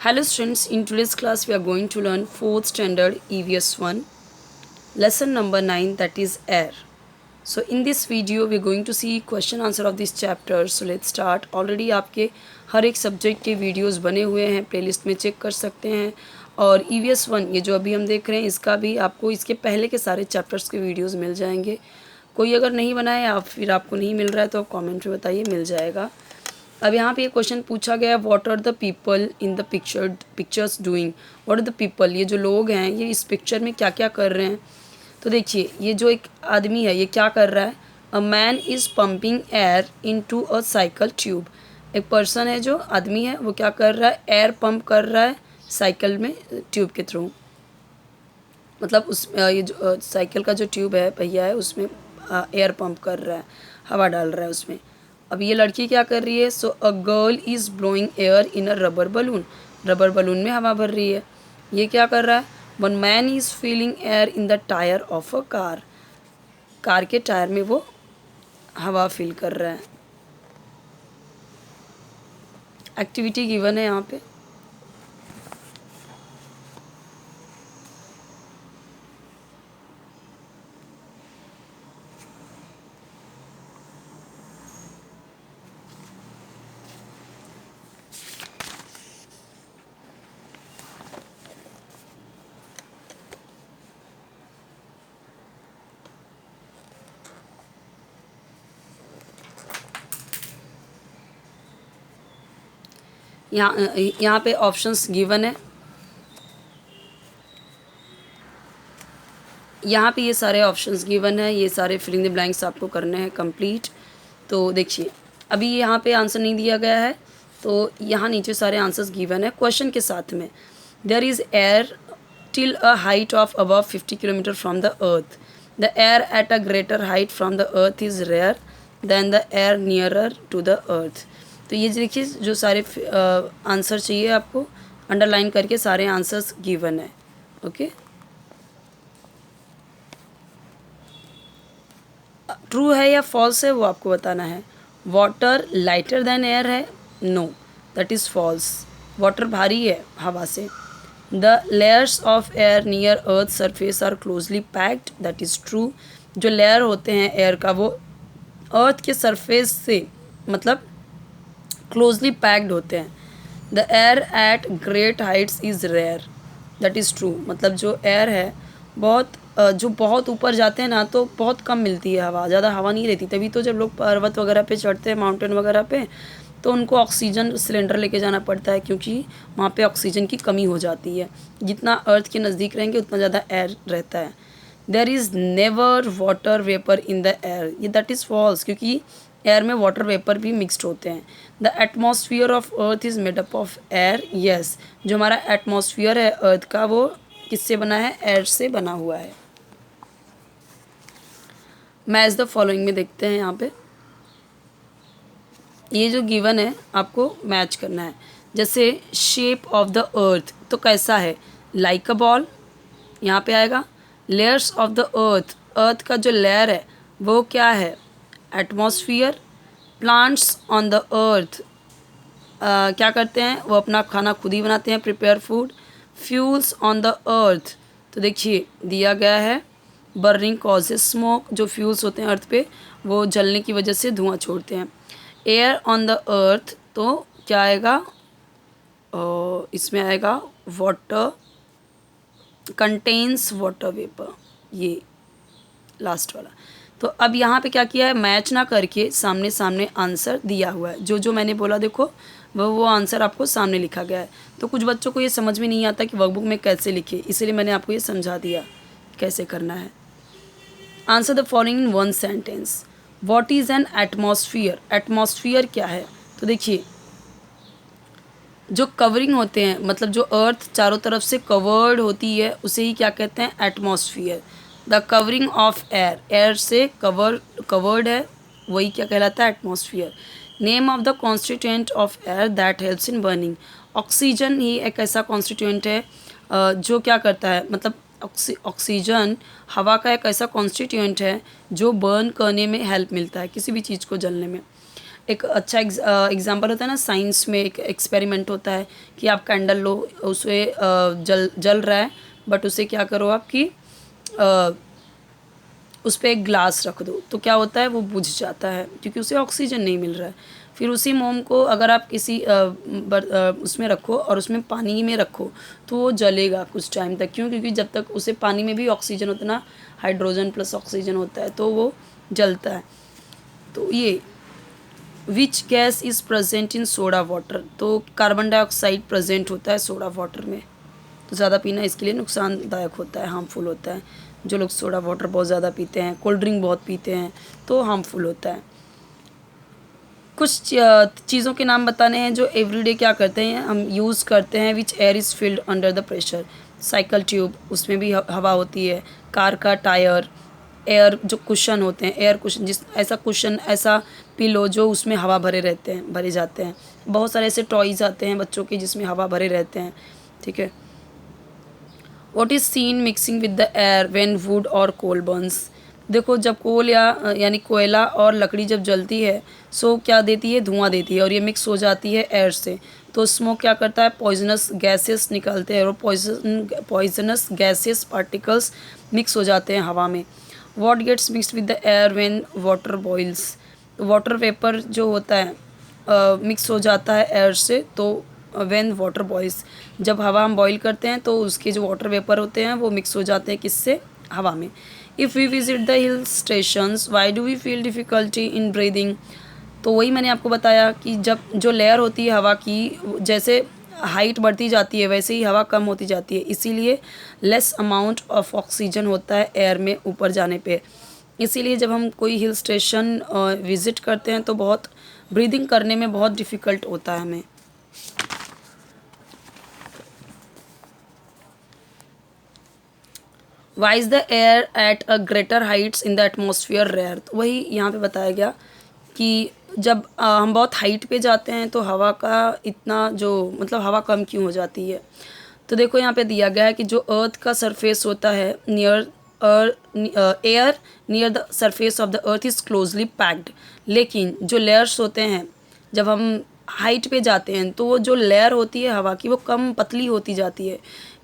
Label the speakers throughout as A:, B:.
A: Hello students, in today's class we are going to learn 4th standard EVS 1, lesson number 9, that is air. So in this video we are going to see question answer of this chapter. So let's start. Already आपके हर एक subject के videos बने हुए हैं, playlist में check कर सकते हैं। और EVS 1 ये जो अभी हम देख रहे हैं इसका भी आपको इसके पहले के सारे चैप्टर्स के वीडियोस मिल जाएंगे। कोई अगर नहीं बना है या फिर आपको नहीं मिल रहा है तो आप कॉमेंट में बताइए, मिल जाएगा। अब यहाँ पे ये क्वेश्चन पूछा गया है, what are the people in the pictures doing. What are the people, ये जो लोग हैं ये इस पिक्चर में क्या क्या कर रहे हैं। तो देखिए ये जो एक आदमी है ये क्या कर रहा है, a man is pumping air into a cycle tube. एक पर्सन है जो आदमी है वो क्या कर रहा है, एयर पंप कर रहा है साइकिल में ट्यूब के थ्रू। मतलब उस ये जो साइकिल का जो ट्यूब है पहिया है उसमें एयर पंप कर रहा है, हवा डाल रहा है उसमें। अब ये लड़की क्या कर रही है, so a girl is blowing air in a rubber balloon. Rubber balloon में हवा भर रही है। ये क्या कर रहा है, one man is feeling air in the tyre of a car. Car के टायर में वो हवा फील कर रहा है। एक्टिविटी गिवन है यहाँ पे। यहाँ पे ऑप्शंस गिवन है। यहाँ पे ये सारे ऑप्शंस गिवन है, ये सारे फिलिंग द ब्लैंक्स आपको करने हैं कंप्लीट। तो देखिए अभी यहाँ पे आंसर नहीं दिया गया है तो यहाँ नीचे सारे आंसर्स गिवन है क्वेश्चन के साथ में। There is air till a height of above 50 kilometres from the earth. The air at a greater height from the earth is rare than the air nearer to the earth. तो ये देखिए जो सारे answer चाहिए आपको underline करके सारे answers given है। ओके, ट्रू है या फॉल्स है वो आपको बताना है। वाटर लाइटर देन एयर है, no that is false. Water भारी है हवा से। The layers of air near earth surface are closely packed, that is true. जो लेयर होते हैं एयर का वो अर्थ के सरफेस से मतलब क्लोजली पैक्ड होते हैं। The air at great heights is rare, that is true. मतलब जो एयर है बहुत जो बहुत ऊपर जाते हैं ना तो बहुत कम मिलती है हवा, ज़्यादा हवा नहीं रहती। तभी तो जब लोग पर्वत वगैरह पे चढ़ते हैं, माउंटेन वगैरह पे, तो उनको ऑक्सीजन सिलेंडर लेके जाना पड़ता है क्योंकि वहाँ पे ऑक्सीजन की कमी हो जाती है। जितना अर्थ के नज़दीक रहेंगे उतना ज़्यादा एयर रहता है। There is never water vapour in the air, ये दैट इज़ फॉल्स क्योंकि एयर में वाटर वेपर भी मिक्सड होते हैं। The atmosphere of earth is made up of air, yes. जो हमारा एटमॉस्फियर है अर्थ का वो किससे बना है, एयर से बना हुआ है। मैच द फॉलोइंग में देखते हैं यहाँ पे ये जो गिवन है आपको मैच करना है। जैसे शेप ऑफ द अर्थ तो कैसा है, लाइक अ बॉल यहाँ पे आएगा। लेयर्स ऑफ द अर्थ, अर्थ का जो लेयर है वो क्या है, atmosphere. Plants on the earth क्या करते हैं, वो अपना खाना खुद ही बनाते हैं, prepare food. Fuels on the earth तो देखिए दिया गया है, बर्निंग कॉजेज स्मोक। जो फ्यूल्स होते हैं अर्थ पे वो जलने की वजह से धुआं छोड़ते हैं। एयर ऑन द अर्थ तो क्या आएगा, इसमें आएगा वाटर, कंटेन्स वाटर वेपर, ये लास्ट वाला। तो अब यहाँ पे क्या किया है, मैच ना करके सामने सामने आंसर दिया हुआ है। जो जो मैंने बोला देखो वो आंसर आपको सामने लिखा गया है। तो कुछ बच्चों को ये समझ में नहीं आता कि वर्कबुक में कैसे लिखे, इसलिए मैंने आपको ये समझा दिया कैसे करना है। Answer the following in one sentence. What is an atmosphere, atmosphere क्या है। तो देखिए जो कवरिंग होते हैं मतलब जो अर्थ चारों तरफ से कवर्ड होती है उसे ही क्या कहते हैं, atmosphere. The covering of air, air से कवर्ड है वही क्या कहलाता है, atmosphere. Name of the constituent of air that helps in burning, oxygen ही एक ऐसा कॉन्स्टिट्यूएंट है जो क्या करता है, मतलब ऑक्सीजन हवा का एक ऐसा कॉन्स्टिट्यूएंट है जो बर्न करने में हेल्प मिलता है, किसी भी चीज़ को जलने में। एक अच्छा एग्जांपल होता है ना, साइंस में एक एक्सपेरिमेंट होता है कि आप कैंडल लो, उसे जल जल रहा है, बट उसे क्या करो आप कि उस पर एक ग्लास रख दो, तो क्या होता है वो बुझ जाता है क्योंकि उसे ऑक्सीजन नहीं मिल रहा है। फिर उसी मोम को अगर आप किसी उसमें रखो और उसमें पानी में रखो तो वो जलेगा कुछ टाइम तक। क्यों? क्योंकि जब तक उसे पानी में भी ऑक्सीजन होता है ना, हाइड्रोजन प्लस ऑक्सीजन होता है, तो वो जलता है। तो ये which gas is present in soda water, तो कार्बन डाइऑक्साइड प्रेजेंट होता है सोडा वाटर में। तो ज़्यादा पीना इसके लिए नुकसानदायक होता है, हार्मफुल होता है। जो लोग सोडा वाटर बहुत ज़्यादा पीते हैं, कोल्ड ड्रिंक बहुत पीते हैं, तो हार्मफुल होता है। कुछ चीज़ों के नाम बताने हैं जो एवरीडे क्या करते हैं हम यूज़ करते हैं। Which air is filled under the pressure, cycle tube, उसमें भी हवा होती है। कार का टायर, एयर जो कुशन होते हैं, एयर कुशन, जिस ऐसा कुशन, ऐसा पिलो जो उसमें हवा भरे रहते हैं, भरे जाते हैं। बहुत सारे ऐसे टॉयज़ आते हैं बच्चों के जिसमें हवा भरे रहते हैं, ठीक है। What is scene mixing with the air when would और कोल बर्न्स, देखो जब कोल यानी कोयला और लकड़ी जब जलती है, सो क्या देती है, धुआं देती है, और ये मिक्स हो जाती है एयर से, तो स्मोक क्या करता है, पॉइजनस गैसेस निकलते हैं, और पॉइजनस गैसेस पार्टिकल्स मिक्स हो जाते हैं हवा में। What gets mixed with the air when water boils, water vapour जो होता है मिक्स हो जाता है एयर से, तो व्हेन वाटर बॉइल्स, जब हवा हम बॉईल करते हैं तो उसके जो वाटर वेपर होते हैं वो मिक्स हो जाते हैं किससे, हवा में। If we visit the hill stations why do we feel difficulty in breathing, तो वही मैंने आपको बताया कि जब जो लेयर होती है हवा की, जैसे हाइट बढ़ती जाती है वैसे ही हवा कम होती जाती है, इसीलिए लेस अमाउंट ऑफ ऑक्सीजन होता है एयर में ऊपर जाने पे। इसीलिए जब हम कोई हिल स्टेशन विज़िट करते हैं तो बहुत ब्रीदिंग करने में बहुत डिफ़िकल्ट होता है हमें। Why is the air at a greater heights in the atmosphere rare, तो वही यहाँ पे बताया गया कि जब हम बहुत हाइट पे जाते हैं तो हवा का इतना जो मतलब हवा कम क्यों हो जाती है। तो देखो यहाँ पे दिया गया है कि जो अर्थ का सरफेस होता है near air near the surface of the earth is closely packed, लेकिन जो लेयर्स होते हैं जब हम हाइट पे जाते हैं तो वो जो लेयर होती है हवा की वो कम पतली होती जाती है,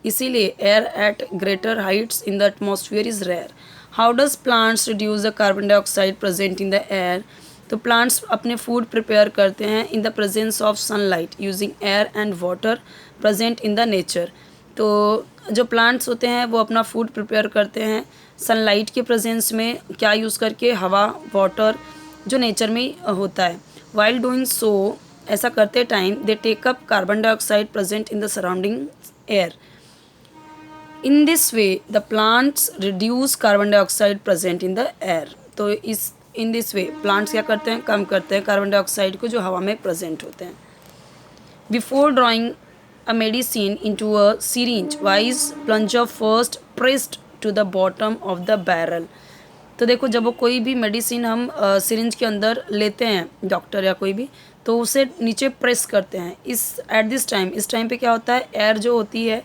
A: इसीलिए air at greater heights in the atmosphere is rare. How does plants reduce the carbon dioxide present in the air, तो प्लांट्स अपने फूड प्रिपेयर करते हैं in the presence of sunlight using air and water present in the nature, तो जो plants होते हैं वो अपना फूड प्रिपेयर करते हैं सनलाइट के प्रेजेंस में, क्या यूज़ करके, हवा, वाटर जो नेचर में होता है। वाइल डूइंग सो, ऐसा करते time they take up carbon dioxide present in the surrounding air. In this way the plants reduce carbon dioxide present in the air, तो इस इन दिस वे प्लांट्स क्या करते हैं, कम करते हैं कार्बन डाइऑक्साइड को जो हवा में प्रेजेंट होते हैं। Before drawing a medicine into a syringe, why is plunger first pressed to the bottom of the barrel, तो देखो जब वो कोई भी मेडिसिन हम सिरिंज के अंदर लेते हैं, डॉक्टर या कोई भी, तो उसे नीचे प्रेस करते हैं। इस टाइम पे क्या होता है, एयर जो होती है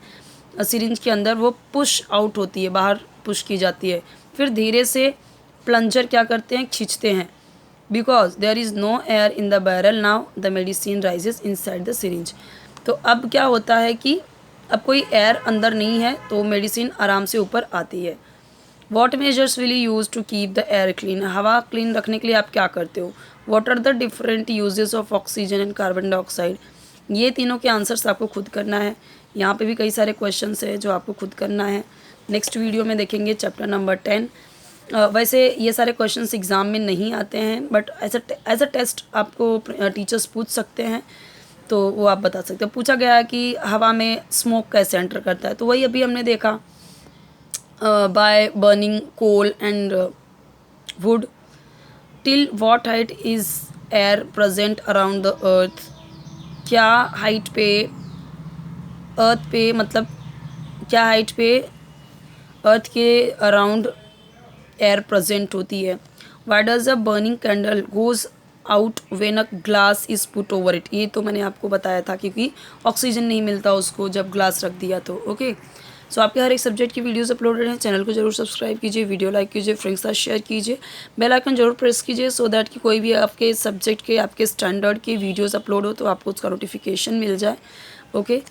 A: सिरिंज के अंदर वो पुश आउट होती है, बाहर पुश की जाती है, फिर धीरे से प्लंजर क्या करते हैं, खींचते हैं। Because there is no air in the barrel now the medicine rises inside the syringe, तो अब क्या होता है कि अब कोई एयर अंदर नहीं है तो मेडिसिन आराम से ऊपर आती है। What measures will you use to keep the air clean, हवा क्लीन रखने के लिए आप क्या करते हो। What are the different uses of oxygen and carbon dioxide, ये तीनों के आंसर्स आपको खुद करना है। यहाँ पे भी कई सारे क्वेश्चंस है जो आपको खुद करना है। नेक्स्ट वीडियो में देखेंगे चैप्टर नंबर 10। वैसे ये सारे क्वेश्चंस एग्ज़ाम में नहीं आते हैं, बट एज अ टेस्ट आपको टीचर्स पूछ सकते हैं, तो वो आप बता सकते हैं। पूछा गया है कि हवा में स्मोक कैसे एंटर करता है, तो वही अभी हमने देखा, by burning coal and wood. Till what height is air present around the earth, क्या हाइट पे अर्थ पे, मतलब क्या हाइट पे अर्थ के अराउंड एयर प्रेजेंट होती है। Why does a burning candle goes out when a glass is put over it, ये तो मैंने आपको बताया था क्योंकि ऑक्सीजन नहीं मिलता उसको जब ग्लास रख दिया तो। ओके, सो आपके हर एक सब्जेक्ट की वीडियोस अपलोडेड हैं, चैनल को जरूर सब्सक्राइब कीजिए, वीडियो लाइक कीजिए, फ्रेंड्स के साथ शेयर कीजिए, बेल आइकन जरूर प्रेस कीजिए सो दैट कि कोई भी आपके सब्जेक्ट के आपके स्टैंडर्ड के वीडियोस अपलोड हो तो आपको उसका नोटिफिकेशन मिल जाए। ओके,